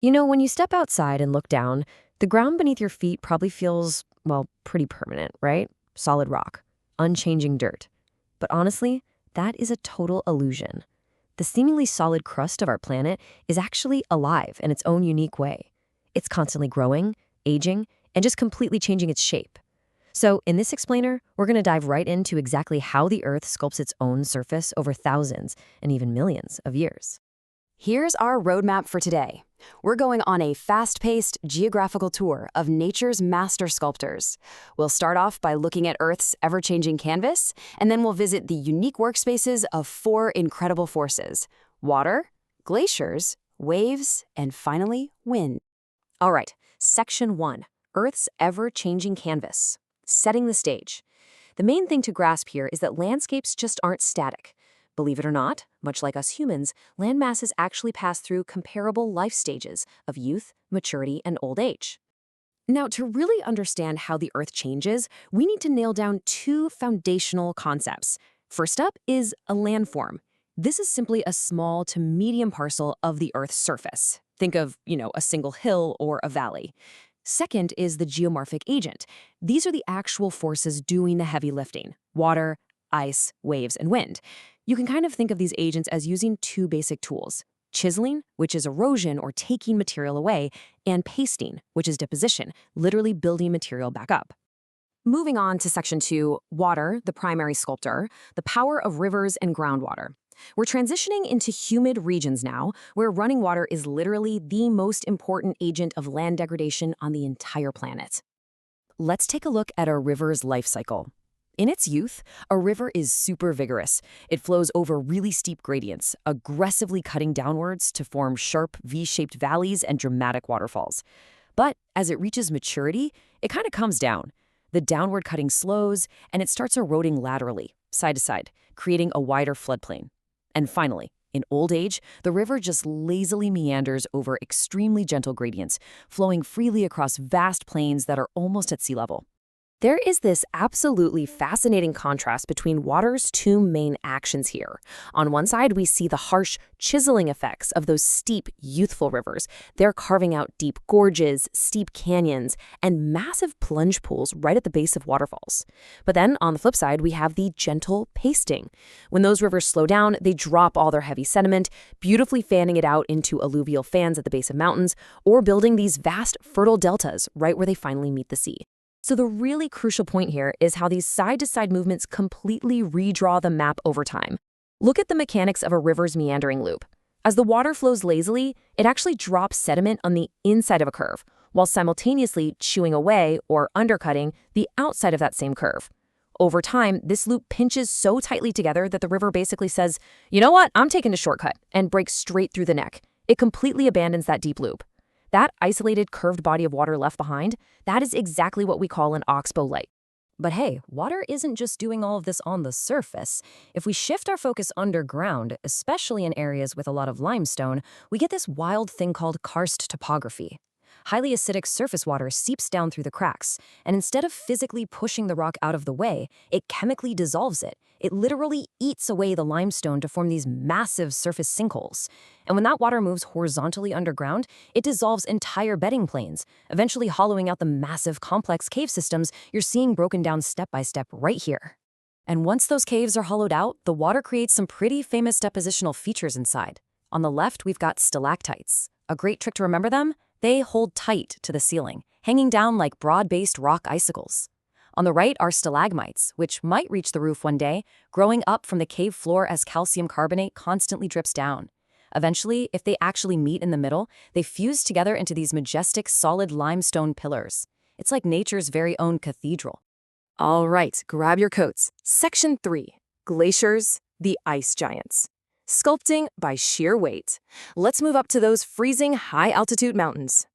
You know, when you step outside and look down, the ground beneath your feet probably feels, well, pretty permanent, right? Solid rock, unchanging dirt. But honestly, that is a total illusion. The seemingly solid crust of our planet is actually alive in its own unique way. It's constantly growing, aging, and just completely changing its shape. So, in this explainer, we're going to dive right into exactly how the Earth sculpts its own surface over thousands and even millions of years. Here's our roadmap for today. We're going on a fast-paced geographical tour of nature's master sculptors. We'll start off by looking at Earth's ever-changing canvas, and then we'll visit the unique workspaces of four incredible forces: water, glaciers, waves, and finally, wind. All right, Section 1, Earth's ever-changing canvas. Setting the stage. The main thing to grasp here is that landscapes just aren't static. Believe it or not, much like us humans, land masses actually pass through comparable life stages of youth, maturity, and old age. Now, to really understand how the Earth changes, we need to nail down two foundational concepts. First up is a landform. This is simply a small to medium parcel of the Earth's surface. Think of, a single hill or a valley. Second is the geomorphic agent. These are the actual forces doing the heavy lifting: water, ice, waves, and wind. You can kind of think of these agents as using two basic tools: chiseling, which is erosion or taking material away, and pasting, which is deposition, literally building material back up. Moving on to Section 2, water, the primary sculptor, the power of rivers and groundwater. We're transitioning into humid regions now, where running water is literally the most important agent of land degradation on the entire planet. Let's take a look at a river's life cycle. In its youth, a river is super vigorous. It flows over really steep gradients, aggressively cutting downwards to form sharp V-shaped valleys and dramatic waterfalls. But as it reaches maturity, it kind of comes down. The downward cutting slows, and it starts eroding laterally, side to side, creating a wider floodplain. And finally, in old age, the river just lazily meanders over extremely gentle gradients, flowing freely across vast plains that are almost at sea level. There is this absolutely fascinating contrast between water's two main actions here. On one side, we see the harsh, chiseling effects of those steep, youthful rivers. They're carving out deep gorges, steep canyons, and massive plunge pools right at the base of waterfalls. But then, on the flip side, we have the gentle pasting. When those rivers slow down, they drop all their heavy sediment, beautifully fanning it out into alluvial fans at the base of mountains, or building these vast, fertile deltas right where they finally meet the sea. So the really crucial point here is how these side-to-side movements completely redraw the map over time. Look at the mechanics of a river's meandering loop. As the water flows lazily, it actually drops sediment on the inside of a curve, while simultaneously chewing away or undercutting the outside of that same curve. Over time, this loop pinches so tightly together that the river basically says, "You know what, I'm taking a shortcut," and breaks straight through the neck. It completely abandons that deep loop. That isolated, curved body of water left behind, that is exactly what we call an oxbow light. But hey, water isn't just doing all of this on the surface. If we shift our focus underground, especially in areas with a lot of limestone, we get this wild thing called karst topography. Highly acidic surface water seeps down through the cracks, and instead of physically pushing the rock out of the way, it chemically dissolves it. It literally eats away the limestone to form these massive surface sinkholes. And when that water moves horizontally underground, it dissolves entire bedding planes, eventually hollowing out the massive, complex cave systems you're seeing broken down step by step right here. And once those caves are hollowed out, the water creates some pretty famous depositional features inside. On the left, we've got stalactites. A great trick to remember them: they hold tight to the ceiling, hanging down like broad-based rock icicles. On the right are stalagmites, which might reach the roof one day, growing up from the cave floor as calcium carbonate constantly drips down. Eventually, if they actually meet in the middle, they fuse together into these majestic, solid limestone pillars. It's like nature's very own cathedral. All right, grab your coats. Section 3, Glaciers, the Ice Giants. Sculpting by sheer weight. Let's move up to those freezing high-altitude mountains.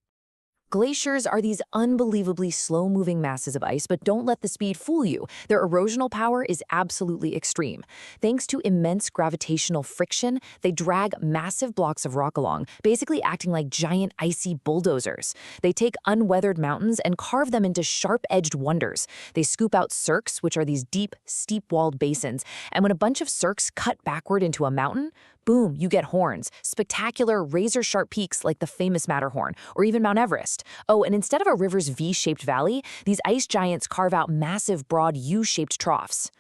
Glaciers are these unbelievably slow-moving masses of ice, but don't let the speed fool you. Their erosional power is absolutely extreme. Thanks to immense gravitational friction, they drag massive blocks of rock along, basically acting like giant icy bulldozers. They take unweathered mountains and carve them into sharp-edged wonders. They scoop out cirques, which are these deep, steep-walled basins, and when a bunch of cirques cut backward into a mountain, boom, you get horns, spectacular razor-sharp peaks like the famous Matterhorn, or even Mount Everest. Oh, and instead of a river's V-shaped valley, these ice giants carve out massive, broad U-shaped troughs.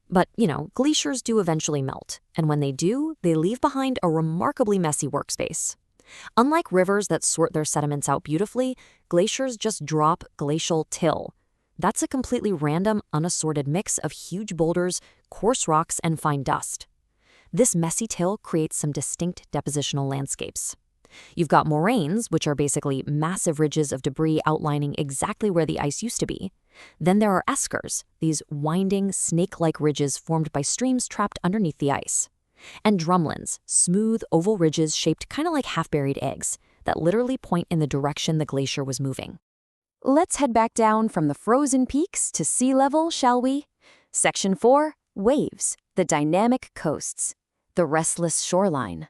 But, glaciers do eventually melt, and when they do, they leave behind a remarkably messy workspace. Unlike rivers that sort their sediments out beautifully, glaciers just drop glacial till. That's a completely random, unassorted mix of huge boulders, coarse rocks, and fine dust. This messy till creates some distinct depositional landscapes. You've got moraines, which are basically massive ridges of debris outlining exactly where the ice used to be. Then there are eskers, these winding, snake-like ridges formed by streams trapped underneath the ice. And drumlins, smooth, oval ridges shaped kind of like half-buried eggs that literally point in the direction the glacier was moving. Let's head back down from the frozen peaks to sea level, shall we? Section 4, Waves, the dynamic coasts, the restless shoreline.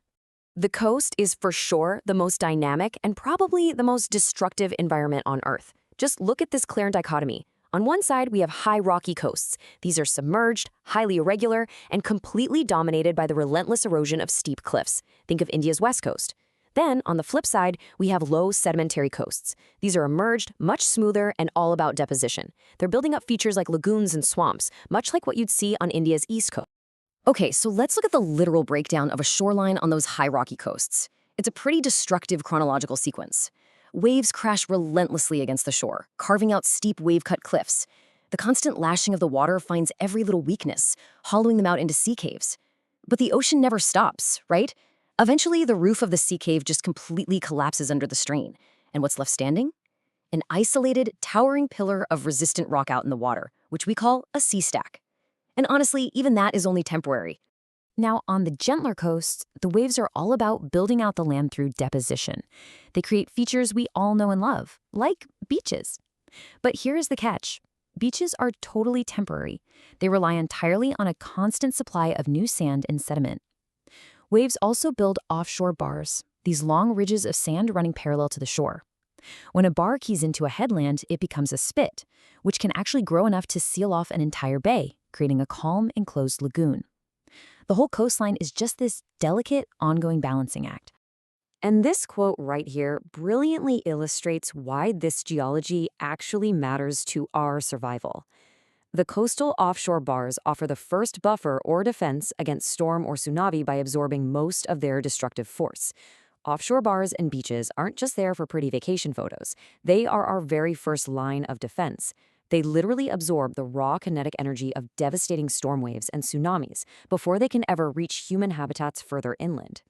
The coast is for sure the most dynamic and probably the most destructive environment on Earth. Just look at this clear dichotomy. On one side, we have high rocky coasts. These are submerged, highly irregular, and completely dominated by the relentless erosion of steep cliffs. Think of India's west coast. Then, on the flip side, we have low sedimentary coasts. These are emerged, much smoother, and all about deposition. They're building up features like lagoons and swamps, much like what you'd see on India's east coast. Okay, so let's look at the literal breakdown of a shoreline on those high rocky coasts. It's a pretty destructive chronological sequence. Waves crash relentlessly against the shore, carving out steep wave-cut cliffs. The constant lashing of the water finds every little weakness, hollowing them out into sea caves. But the ocean never stops, right? Eventually, the roof of the sea cave just completely collapses under the strain. And what's left standing? An isolated, towering pillar of resistant rock out in the water, which we call a sea stack. And honestly, even that is only temporary. Now, on the gentler coasts, the waves are all about building out the land through deposition. They create features we all know and love, like beaches. But here's the catch. Beaches are totally temporary. They rely entirely on a constant supply of new sand and sediment. Waves also build offshore bars, these long ridges of sand running parallel to the shore. When a bar keys into a headland, it becomes a spit, which can actually grow enough to seal off an entire bay, creating a calm, enclosed lagoon. The whole coastline is just this delicate, ongoing balancing act. And this quote right here brilliantly illustrates why this geology actually matters to our survival. The coastal offshore bars offer the first buffer or defense against storm or tsunami by absorbing most of their destructive force. Offshore bars and beaches aren't just there for pretty vacation photos. They are our very first line of defense. They literally absorb the raw kinetic energy of devastating storm waves and tsunamis before they can ever reach human habitats further inland.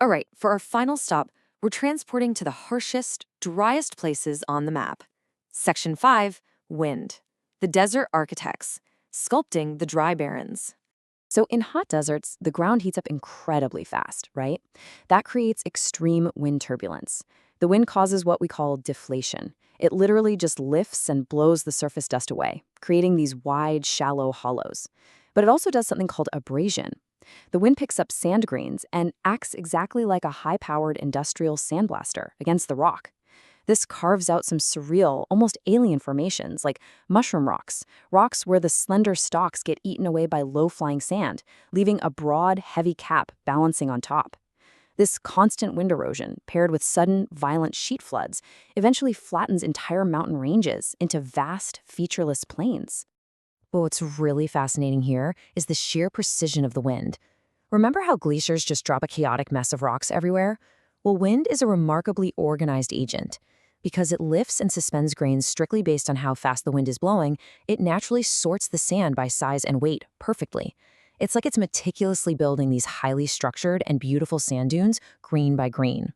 All right, for our final stop, we're transporting to the harshest, driest places on the map. Section 5, Wind. The desert architects, sculpting the dry barrens. So in hot deserts, the ground heats up incredibly fast, right? That creates extreme wind turbulence. The wind causes what we call deflation. It literally just lifts and blows the surface dust away, creating these wide, shallow hollows. But it also does something called abrasion. The wind picks up sand grains and acts exactly like a high-powered industrial sandblaster against the rock. This carves out some surreal, almost alien formations, like mushroom rocks, rocks where the slender stalks get eaten away by low-flying sand, leaving a broad, heavy cap balancing on top. This constant wind erosion, paired with sudden, violent sheet floods, eventually flattens entire mountain ranges into vast, featureless plains. But what's really fascinating here is the sheer precision of the wind. Remember how glaciers just drop a chaotic mess of rocks everywhere? Well, wind is a remarkably organized agent. Because it lifts and suspends grains strictly based on how fast the wind is blowing, it naturally sorts the sand by size and weight perfectly. It's like it's meticulously building these highly structured and beautiful sand dunes, green by green.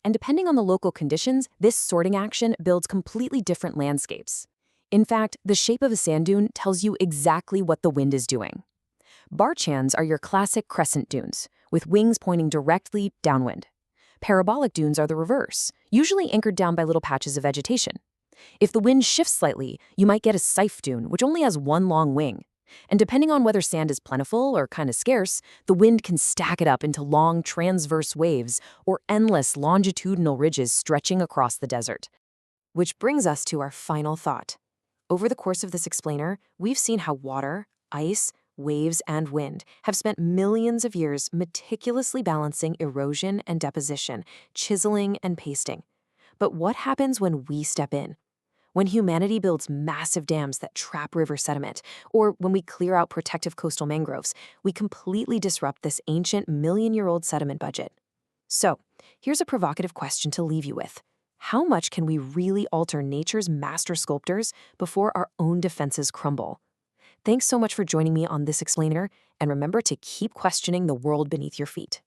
And depending on the local conditions, this sorting action builds completely different landscapes. In fact, the shape of a sand dune tells you exactly what the wind is doing. Barchans are your classic crescent dunes, with wings pointing directly downwind. Parabolic dunes are the reverse, usually anchored down by little patches of vegetation. If the wind shifts slightly, you might get a scythe dune, which only has one long wing. And depending on whether sand is plentiful or kind of scarce, the wind can stack it up into long transverse waves or endless longitudinal ridges stretching across the desert. Which brings us to our final thought. Over the course of this explainer, we've seen how water, ice, waves, and wind have spent millions of years meticulously balancing erosion and deposition, chiseling and pasting. But what happens when we step in? When humanity builds massive dams that trap river sediment, or when we clear out protective coastal mangroves, we completely disrupt this ancient million-year-old sediment budget. So, here's a provocative question to leave you with. How much can we really alter nature's master sculptors before our own defenses crumble? Thanks so much for joining me on this explainer, and remember to keep questioning the world beneath your feet.